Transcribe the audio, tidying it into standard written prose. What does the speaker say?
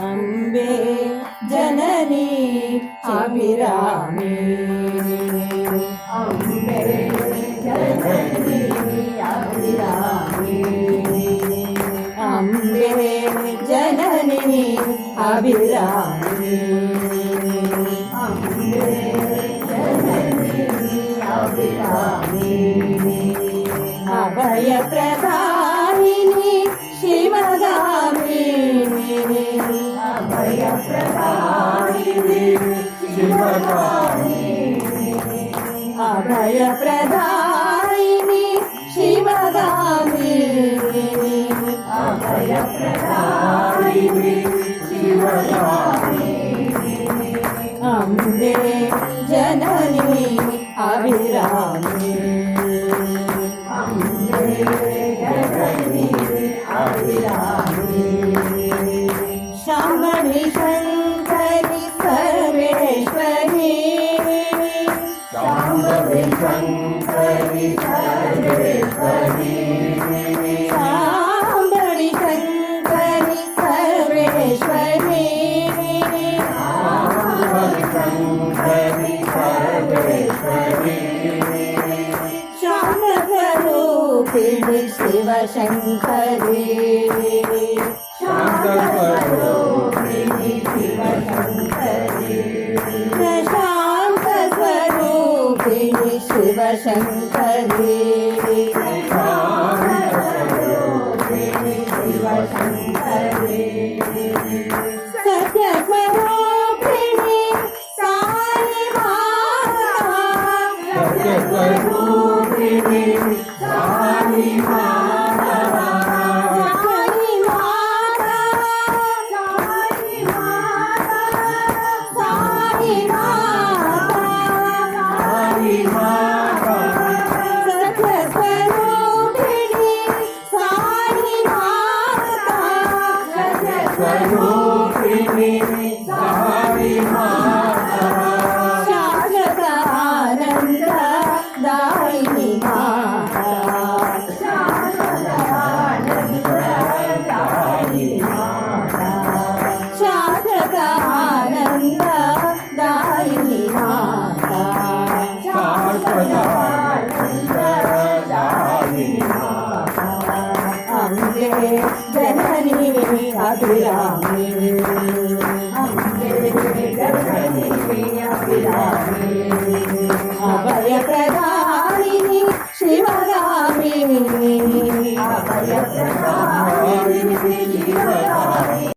अम्बे जननी अभिरामी अम्बे जननी अभिरामी अम्बे जननी अभिरामी अम्बे जननी अभिरामी अभय प्रदायिनी शिवगामिनी अभय प्रदायिनी शिवगामिनी अभय प्रदायिनी शिवगामिनी अभय प्रदायिनी शिवगामिनी अम्बे जननी अभिरामी अम्बे जननी अभिरामी शाम्भवी शंकरी सर्वेश्वरी शाम्भवी शंकरी सर्वेश्वरी शाम्भवी शंकरी सर्वेश्वरी शाम्भवी शंकरी सर्वेश्वरी शान्तस्वरूपिणी शिवशंकरी शान्तस्वरूपिणी शिवशंकरी शान्तस्वरूपिणी शिवशंकरी शान्तस्वरूपिणी शिवशंकरी सत्यस्वरूपिणी साई माता सत्यस्वरूपिणी साई माता साई माता साई माता साई माता साई माता सत्यस्वरूपिणी साई माता सत्यस्वरूपिणी साई माता शाश्वत आनंद दायिनी माता शाश्वत आनंद दायिनी माता शाश्वत आनंद दायिनी माता शाश्वत आनंद दायिनी माता अम्बे जननी अभिरामी अम्बे जननी अभिरामी अभय प्रदायिनी शिवगामिनी अभय प्रदायिनी शिवगामिनी।